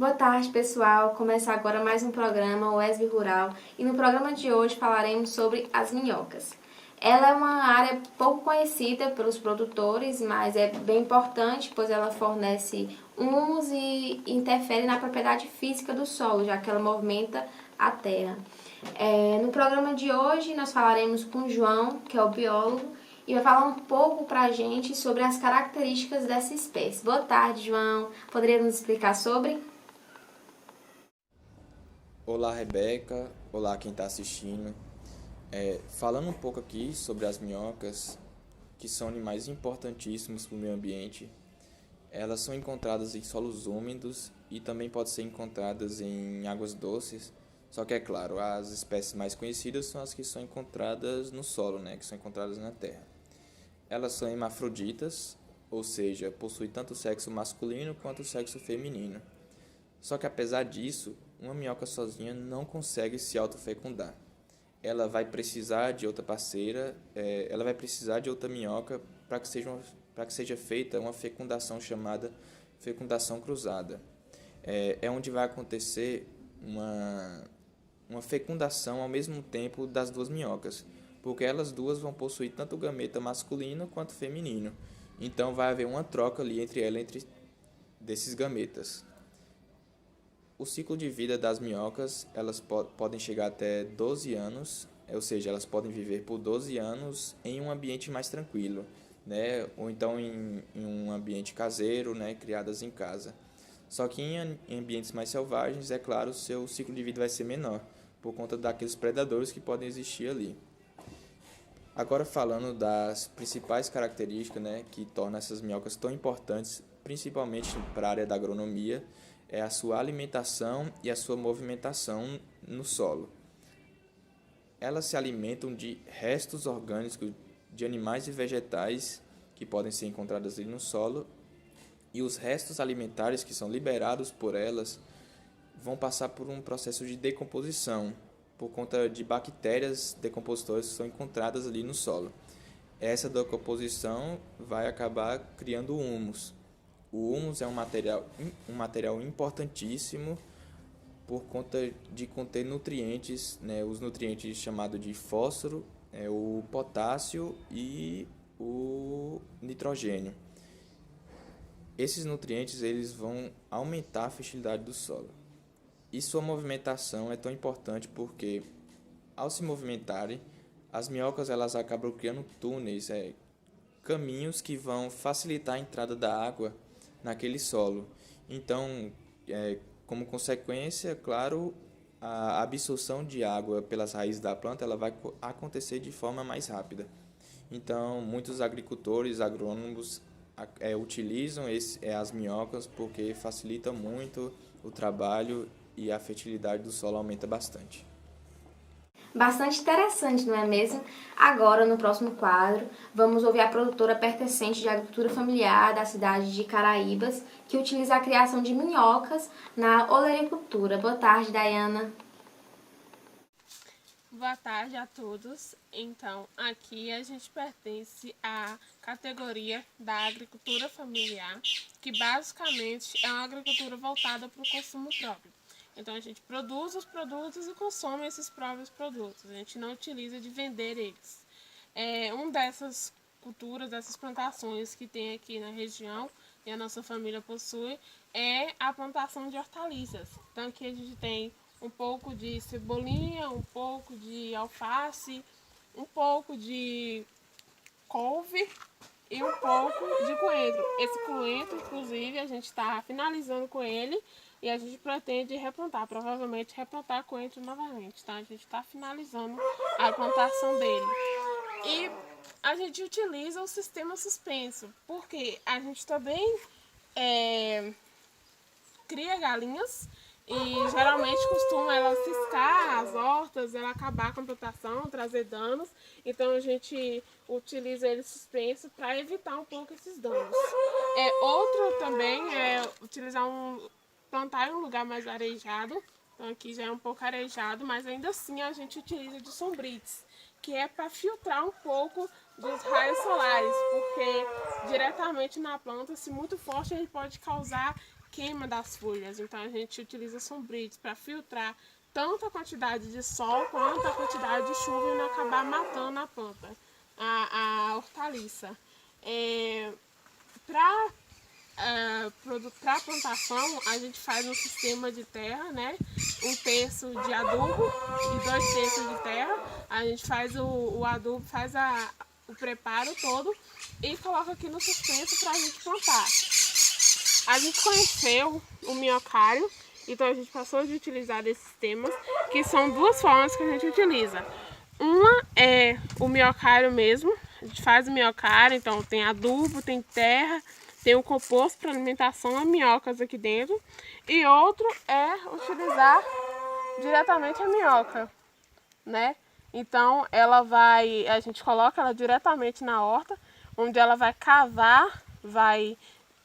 Boa tarde, pessoal. Começa agora mais um programa, o ESB Rural, e no programa de hoje falaremos sobre as minhocas. Ela é uma área pouco conhecida pelos produtores, mas é bem importante, pois ela fornece humus e interfere na propriedade física do solo, já que ela movimenta a terra. No programa de hoje nós falaremos com o João, que é o biólogo, e vai falar um pouco para a gente sobre as características dessa espécie. Boa tarde, João. Poderia nos explicar sobre? Olá, Rebeca. Olá, quem está assistindo. Falando um pouco aqui sobre as minhocas, que são animais importantíssimos para o meio ambiente, elas são encontradas em solos úmidos e também podem ser encontradas em águas doces. Só que, é claro, as espécies mais conhecidas são as que são encontradas no solo, né, que são encontradas na terra. Elas são hermafroditas, ou seja, possuem tanto o sexo masculino quanto o sexo feminino. Só que apesar disso, uma minhoca sozinha não consegue se autofecundar. Ela vai precisar de outra parceira, ela vai precisar de outra minhoca para que seja feita uma fecundação chamada fecundação cruzada. É onde vai acontecer uma fecundação ao mesmo tempo das duas minhocas, porque elas duas vão possuir tanto o gameta masculino quanto feminino. Então vai haver uma troca ali entre desses gametas. O ciclo de vida das minhocas, elas podem chegar até 12 anos, ou seja, elas podem viver por 12 anos em um ambiente mais tranquilo, né? Ou então em um ambiente caseiro, né? Criadas em casa. Só que em ambientes mais selvagens, é claro, o seu ciclo de vida vai ser menor, por conta daqueles predadores que podem existir ali. Agora falando das principais características, né, que tornam essas minhocas tão importantes, principalmente para a área da agronomia, é a sua alimentação e a sua movimentação no solo. Elas se alimentam de restos orgânicos de animais e vegetais que podem ser encontrados ali no solo, e os restos alimentares que são liberados por elas vão passar por um processo de decomposição, por conta de bactérias decompositoras que são encontradas ali no solo. Essa decomposição vai acabar criando humus. O humus é um material importantíssimo por conta de conter nutrientes, né, os nutrientes chamados de fósforo, o potássio e o nitrogênio. Esses nutrientes eles vão aumentar a fertilidade do solo. E sua movimentação é tão importante porque, ao se movimentarem, as minhocas elas acabam criando túneis, caminhos que vão facilitar a entrada da água naquele solo. Então, como consequência, claro, a absorção de água pelas raízes da planta ela vai acontecer de forma mais rápida. Então, muitos agricultores, agrônomos utilizam as minhocas porque facilita muito o trabalho e a fertilidade do solo aumenta bastante. Bastante interessante, não é mesmo? Agora, no próximo quadro, vamos ouvir a produtora pertencente de agricultura familiar da cidade de Caraíbas, que utiliza a criação de minhocas na olericultura. Boa tarde, Dayana. Boa tarde a todos. Então, aqui a gente pertence à categoria da agricultura familiar, que basicamente é uma agricultura voltada para o consumo próprio. Então, a gente produz os produtos e consome esses próprios produtos. A gente não utiliza de vender eles. Uma dessas culturas, dessas plantações que tem aqui na região e a nossa família possui é a plantação de hortaliças. Então, aqui a gente tem um pouco de cebolinha, um pouco de alface, um pouco de couve e um pouco de coentro. Esse coentro, inclusive, a gente está finalizando com ele e a gente pretende replantar, provavelmente replantar coentro novamente, tá? A gente está finalizando a plantação dele. E a gente utiliza o sistema suspenso, porque a gente também cria galinhas e geralmente costuma ela ciscar as hortas, ela acabar com a plantação, trazer danos. Então a gente utiliza ele suspenso para evitar um pouco esses danos. Outro também é utilizar plantar em um lugar mais arejado. Então aqui já é um pouco arejado, mas ainda assim a gente utiliza de sombrites, que é para filtrar um pouco dos raios solares, porque diretamente na planta, se muito forte, ele pode causar queima das folhas. Então a gente utiliza sombrites para filtrar tanto a quantidade de sol quanto a quantidade de chuva e não acabar matando a planta, a hortaliça. Para plantação, a gente faz um sistema de terra, né? 1/3 de adubo e 2/3 de terra. A gente faz o adubo, faz o preparo todo e coloca aqui no suspenso para a gente plantar. A gente conheceu o minhocário, então a gente passou de utilizar esses sistemas, que são duas formas que a gente utiliza. Uma é o minhocário mesmo, a gente faz o minhocário, então tem adubo, tem terra, tem o composto para alimentação a minhocas aqui dentro. E outro é utilizar diretamente a minhoca, né? Então a gente coloca ela diretamente na horta, onde ela vai cavar, vai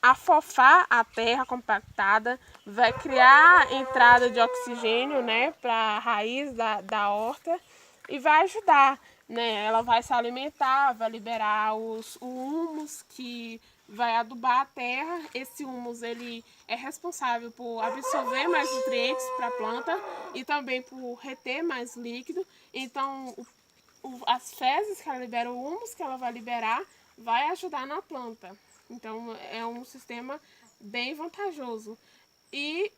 afofar a terra compactada, vai criar entrada de oxigênio, né, para a raiz da horta e vai ajudar, né? Ela vai se alimentar, vai liberar o humus que vai adubar a terra. Esse humus ele é responsável por absorver mais nutrientes para a planta e também por reter mais líquido. Então as fezes que ela libera, o humus que ela vai liberar, vai ajudar na planta. Então é um sistema bem vantajoso. E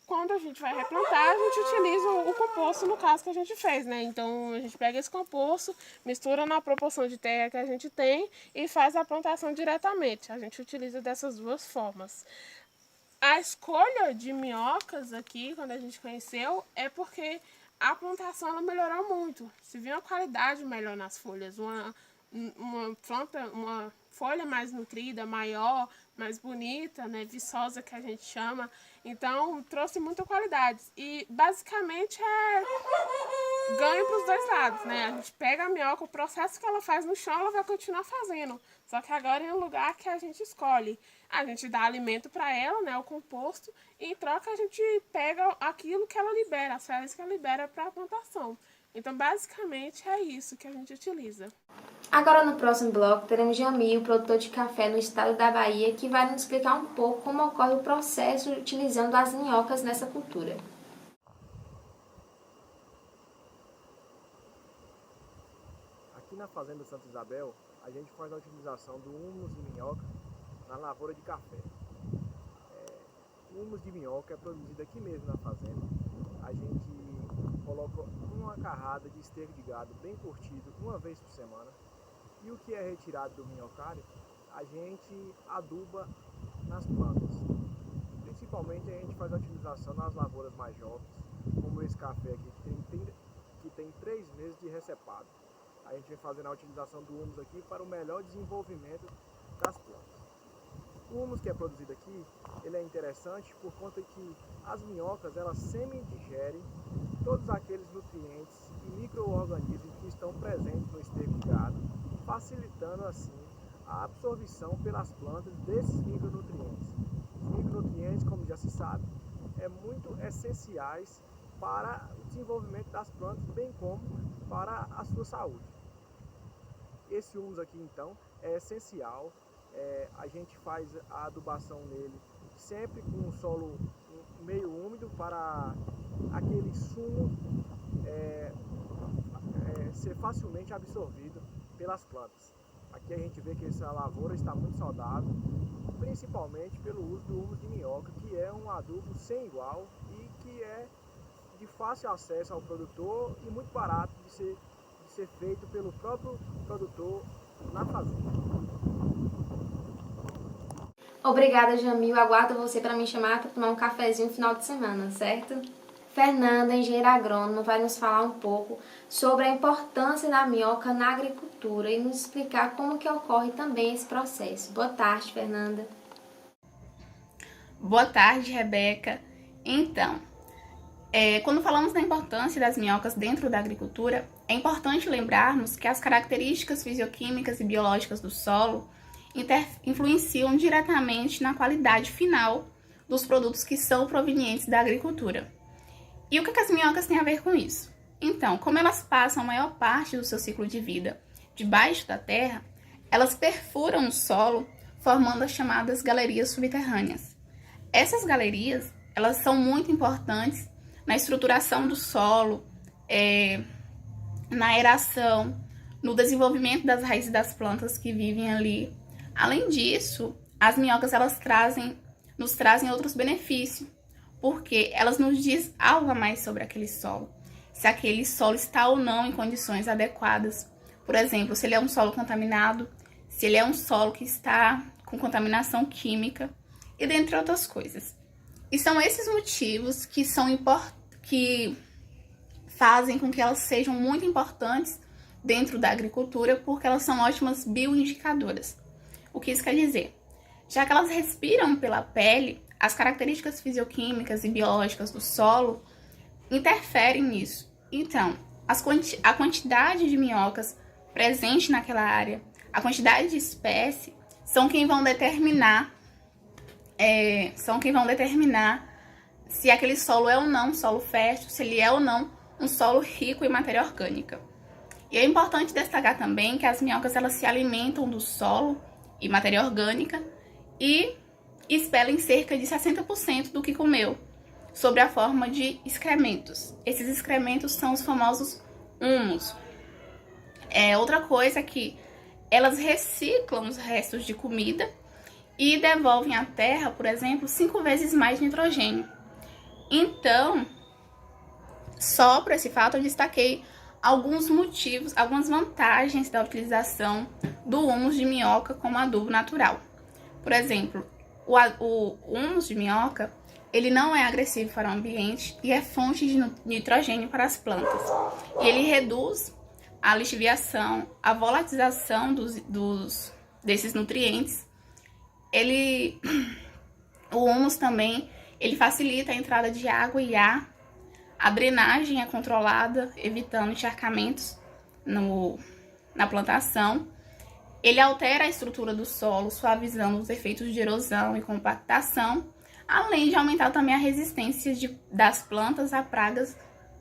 quando a gente vai replantar, a gente utiliza o composto no caso que a gente fez, né? Então a gente pega esse composto, mistura na proporção de terra que a gente tem e faz a plantação diretamente. A gente utiliza dessas duas formas. A escolha de minhocas aqui, quando a gente conheceu, é porque a plantação ela melhorou muito. Se viu uma qualidade melhor nas folhas, uma planta, uma folha mais nutrida, maior, mais bonita, né, viçosa que a gente chama. Então trouxe muita qualidade e basicamente é ganho para os dois lados, né? A gente pega a minhoca, o processo que ela faz no chão ela vai continuar fazendo, só que agora em um lugar que a gente escolhe. A gente dá alimento para ela, né, o composto, e em troca a gente pega aquilo que ela libera, as fezes que ela libera para a plantação. Então, basicamente, é isso que a gente utiliza. Agora, no próximo bloco, teremos Jamil, produtor de café no estado da Bahia, que vai nos explicar um pouco como ocorre o processo utilizando as minhocas nessa cultura. Aqui na Fazenda Santa Isabel, a gente faz a utilização do humus de minhoca na lavoura de café. O humus de minhoca é produzido aqui mesmo na fazenda. A gente coloca uma carrada de esterco de gado bem curtido uma vez por semana. E o que é retirado do minhocário, a gente aduba nas plantas. Principalmente a gente faz a utilização nas lavouras mais jovens, como esse café aqui que tem 3 meses de recepado. A gente vem fazendo a utilização do humus aqui para o melhor desenvolvimento das plantas. O humus que é produzido aqui, ele é interessante por conta que as minhocas, elas semi-digerem todos aqueles nutrientes e micro-organismos que estão presentes no esterco de gado, facilitando assim a absorção pelas plantas desses micronutrientes. Os micronutrientes, como já se sabe, é muito essenciais para o desenvolvimento das plantas, bem como para a sua saúde. Esse humus aqui, então, é essencial. A gente faz a adubação nele sempre com um solo meio úmido para aquele sumo ser facilmente absorvido pelas plantas. Aqui a gente vê que essa lavoura está muito saudável, principalmente pelo uso do humus de minhoca, que é um adubo sem igual e que é de fácil acesso ao produtor e muito barato de ser feito pelo próprio produtor na fazenda. Obrigada, Jamil. Aguardo você para me chamar para tomar um cafezinho no final de semana, certo? Fernanda, engenheira agrônoma, vai nos falar um pouco sobre a importância da minhoca na agricultura e nos explicar como que ocorre também esse processo. Boa tarde, Fernanda. Boa tarde, Rebeca. Então, quando falamos da importância das minhocas dentro da agricultura, é importante lembrarmos que as características fisioquímicas e biológicas do solo influenciam diretamente na qualidade final dos produtos que são provenientes da agricultura. E o que as minhocas têm a ver com isso? Então, como elas passam a maior parte do seu ciclo de vida debaixo da terra, elas perfuram o solo, formando as chamadas galerias subterrâneas. Essas galerias, elas são muito importantes na estruturação do solo, na aeração, no desenvolvimento das raízes das plantas que vivem ali. Além disso, as minhocas nos trazem outros benefícios, porque elas nos dizem algo a mais sobre aquele solo. Se aquele solo está ou não em condições adequadas. Por exemplo, se ele é um solo contaminado, se ele é um solo que está com contaminação química, e dentre outras coisas. E são esses motivos que fazem com que elas sejam muito importantes dentro da agricultura, porque elas são ótimas bioindicadoras. O que isso quer dizer? Já que elas respiram pela pele, as características fisioquímicas e biológicas do solo interferem nisso. Então, a quantidade de minhocas presente naquela área, a quantidade de espécie, são quem vão determinar se aquele solo é ou não um solo fértil, se ele é ou não um solo rico em matéria orgânica. E é importante destacar também que as minhocas elas se alimentam do solo e matéria orgânica e expelem cerca de 60% do que comeu, sob a forma de excrementos. Esses excrementos são os famosos humus. Outra coisa é que elas reciclam os restos de comida e devolvem à terra, por exemplo, 5 vezes mais nitrogênio. Então, só por esse fato eu destaquei alguns motivos, algumas vantagens da utilização do humus de minhoca como adubo natural. Por exemplo, o humus de minhoca, ele não é agressivo para o ambiente e é fonte de nitrogênio para as plantas. E ele reduz a lixiviação, a volatilização desses nutrientes. O humus também, ele facilita a entrada de água e ar, a drenagem é controlada, evitando encharcamentos na plantação. Ele altera a estrutura do solo, suavizando os efeitos de erosão e compactação, além de aumentar também a resistência das plantas a pragas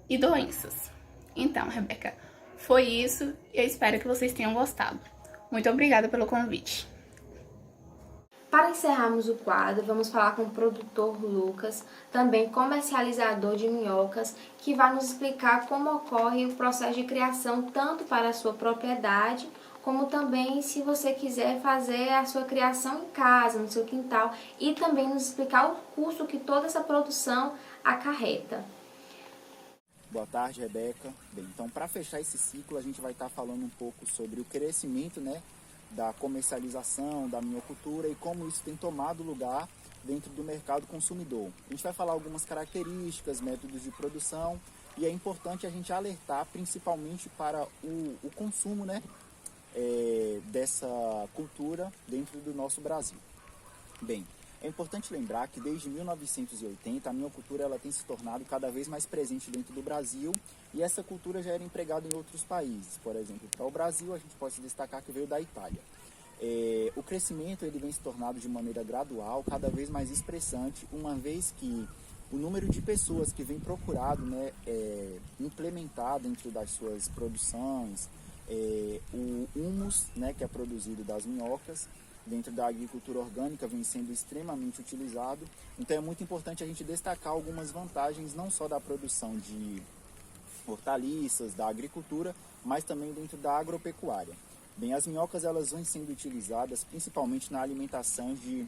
e doenças. Então, Rebeca, foi isso e eu espero que vocês tenham gostado. Muito obrigada pelo convite. Para encerrarmos o quadro, vamos falar com o produtor Lucas, também comercializador de minhocas, que vai nos explicar como ocorre o processo de criação tanto para a sua propriedade, como também se você quiser fazer a sua criação em casa, no seu quintal, e também nos explicar o custo que toda essa produção acarreta. Boa tarde, Rebeca. Bem, então, para fechar esse ciclo, a gente vai estar falando um pouco sobre o crescimento, da comercialização, da minhocultura e como isso tem tomado lugar dentro do mercado consumidor. A gente vai falar algumas características, métodos de produção e é importante a gente alertar principalmente para o consumo dessa cultura dentro do nosso Brasil. Bem, é importante lembrar que desde 1980 a minhocultura ela tem se tornado cada vez mais presente dentro do Brasil e essa cultura já era empregada em outros países. Por exemplo, para o Brasil a gente pode destacar que veio da Itália. O crescimento ele vem se tornando de maneira gradual, cada vez mais expressante, uma vez que o número de pessoas que vem procurado implementar dentro das suas produções o humus que é produzido das minhocas, dentro da agricultura orgânica vem sendo extremamente utilizado. Então é muito importante a gente destacar algumas vantagens não só da produção de hortaliças, da agricultura, mas também dentro da agropecuária. Bem, as minhocas elas vêm sendo utilizadas principalmente na alimentação de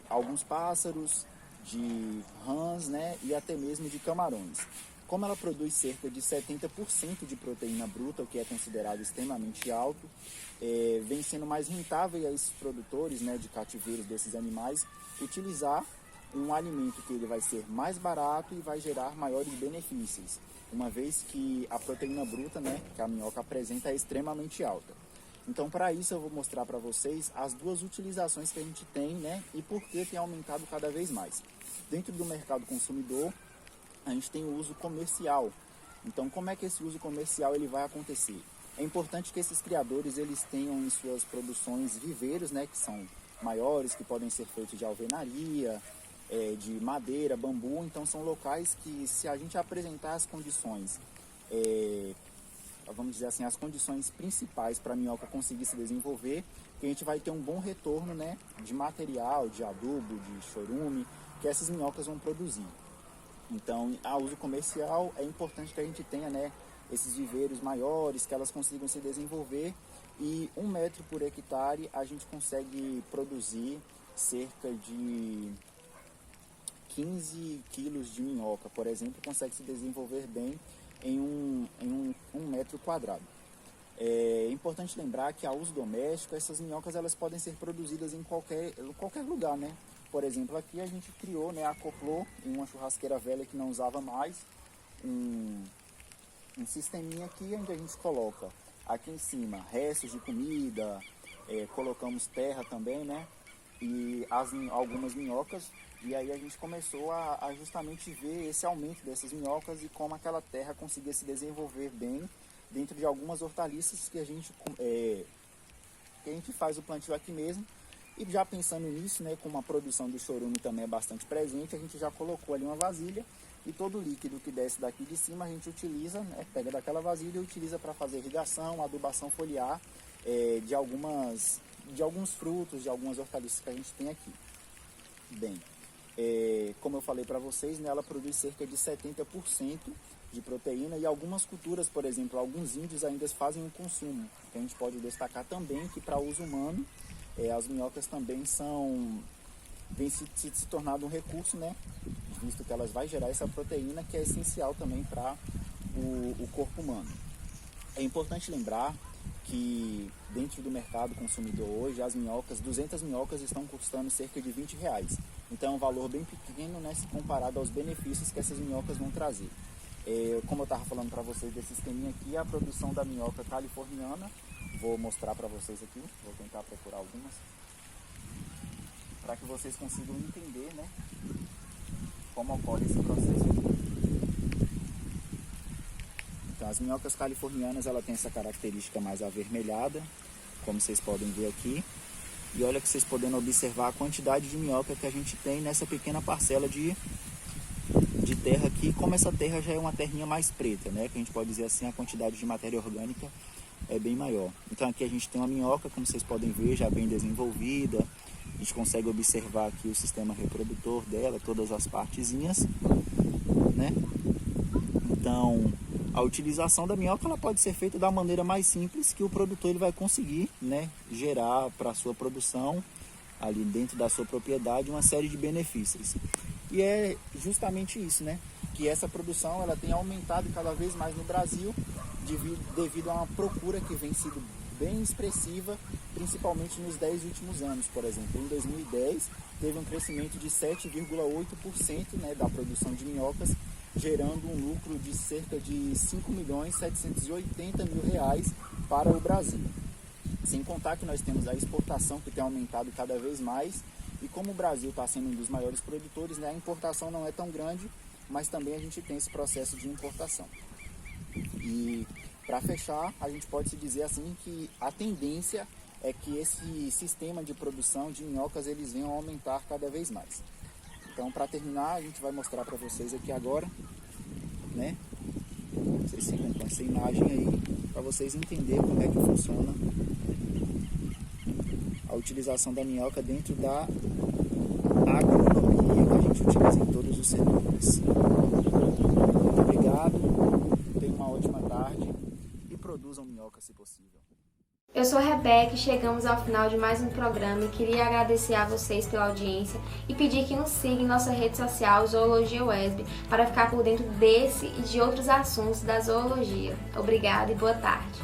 alguns pássaros, de rãs e até mesmo de camarões. Como ela produz cerca de 70% de proteína bruta, o que é considerado extremamente alto, vem sendo mais rentável a esses produtores de cativeiros desses animais utilizar um alimento que ele vai ser mais barato e vai gerar maiores benefícios, uma vez que a proteína bruta que a minhoca apresenta é extremamente alta. Então, para isso, eu vou mostrar para vocês as duas utilizações que a gente tem e por que tem aumentado cada vez mais. Dentro do mercado consumidor, a gente tem o uso comercial. Então, como é que esse uso comercial ele vai acontecer? É importante que esses criadores eles tenham em suas produções viveiros, que são maiores, que podem ser feitos de alvenaria, de madeira, bambu. Então, são locais que, se a gente apresentar as condições vamos dizer assim, as condições principais para a minhoca conseguir se desenvolver, que a gente vai ter um bom retorno, né, de material, de adubo, de chorume, que essas minhocas vão produzir. Então, a uso comercial é importante que a gente tenha, né, esses viveiros maiores, que elas consigam se desenvolver, e 1 metro por hectare a gente consegue produzir cerca de 15 quilos de minhoca, por exemplo, consegue se desenvolver bem em um metro quadrado. É importante lembrar que a uso doméstico, essas minhocas elas podem ser produzidas em qualquer lugar, né? Por exemplo, aqui a gente criou, né, acoplou em uma churrasqueira velha que não usava mais, um sisteminha aqui onde a gente coloca aqui em cima restos de comida, colocamos terra também, né? E algumas minhocas, e aí a gente começou a justamente ver esse aumento dessas minhocas e como aquela terra conseguia se desenvolver bem dentro de algumas hortaliças que a gente faz o plantio aqui mesmo. E já pensando nisso, né, como a produção do chorume também é bastante presente, a gente já colocou ali uma vasilha e todo o líquido que desce daqui de cima a gente utiliza, né, pega daquela vasilha e utiliza para fazer irrigação, adubação foliar de alguns frutos, de algumas hortaliças que a gente tem aqui. Bem, como eu falei para vocês, né, ela produz cerca de 70% de proteína, e algumas culturas, por exemplo, alguns índios ainda fazem um consumo, que a gente pode destacar também que para uso humano, as minhocas também vem se tornado um recurso, né, visto que elas vão gerar essa proteína que é essencial também para o corpo humano. É importante lembrar que dentro do mercado consumidor hoje, as minhocas, 200 minhocas estão custando cerca de R$20. Então é um valor bem pequeno, né, se comparado aos benefícios que essas minhocas vão trazer. Como eu estava falando para vocês desse esqueminha aqui, a produção da minhoca californiana, vou mostrar para vocês aqui, vou tentar procurar algumas, para que vocês consigam entender, né, como ocorre esse processo aqui. Então, as minhocas californianas, ela tem essa característica mais avermelhada, como vocês podem ver aqui. E olha que vocês podem observar a quantidade de minhoca que a gente tem nessa pequena parcela de terra aqui. Como essa terra já é uma terrinha mais preta, né, que a gente pode dizer assim, a quantidade de matéria orgânica é bem maior. Então aqui a gente tem uma minhoca, como vocês podem ver, já bem desenvolvida. A gente consegue observar aqui o sistema reprodutor dela, todas as partezinhas, né? Então, a utilização da minhoca ela pode ser feita da maneira mais simples que o produtor ele vai conseguir, né, gerar para a sua produção, ali dentro da sua propriedade, uma série de benefícios. E é justamente isso, né, que essa produção ela tem aumentado cada vez mais no Brasil, devido a uma procura que vem sido bem expressiva, principalmente nos 10 últimos anos. Por exemplo, em 2010 teve um crescimento de 7,8%, né, da produção de minhocas, gerando um lucro de cerca de R$5.780.000 para o Brasil. Sem contar que nós temos a exportação que tem aumentado cada vez mais, e como o Brasil está sendo um dos maiores produtores, né, a importação não é tão grande, mas também a gente tem esse processo de importação. E para fechar, a gente pode se dizer assim que a tendência é que esse sistema de produção de minhocas eles venham a aumentar cada vez mais. Então, para terminar, a gente vai mostrar para vocês aqui agora, né? Vocês ficam com essa imagem aí, para vocês entenderem como é que funciona a utilização da minhoca dentro da agronomia que a gente utiliza em todos os setores. Muito obrigado, tenham uma ótima tarde e produzam minhoca se possível. Eu sou a Rebeca e chegamos ao final de mais um programa e queria agradecer a vocês pela audiência e pedir que nos sigam em nossa rede social Zoologia UESB para ficar por dentro desse e de outros assuntos da zoologia. Obrigada e boa tarde.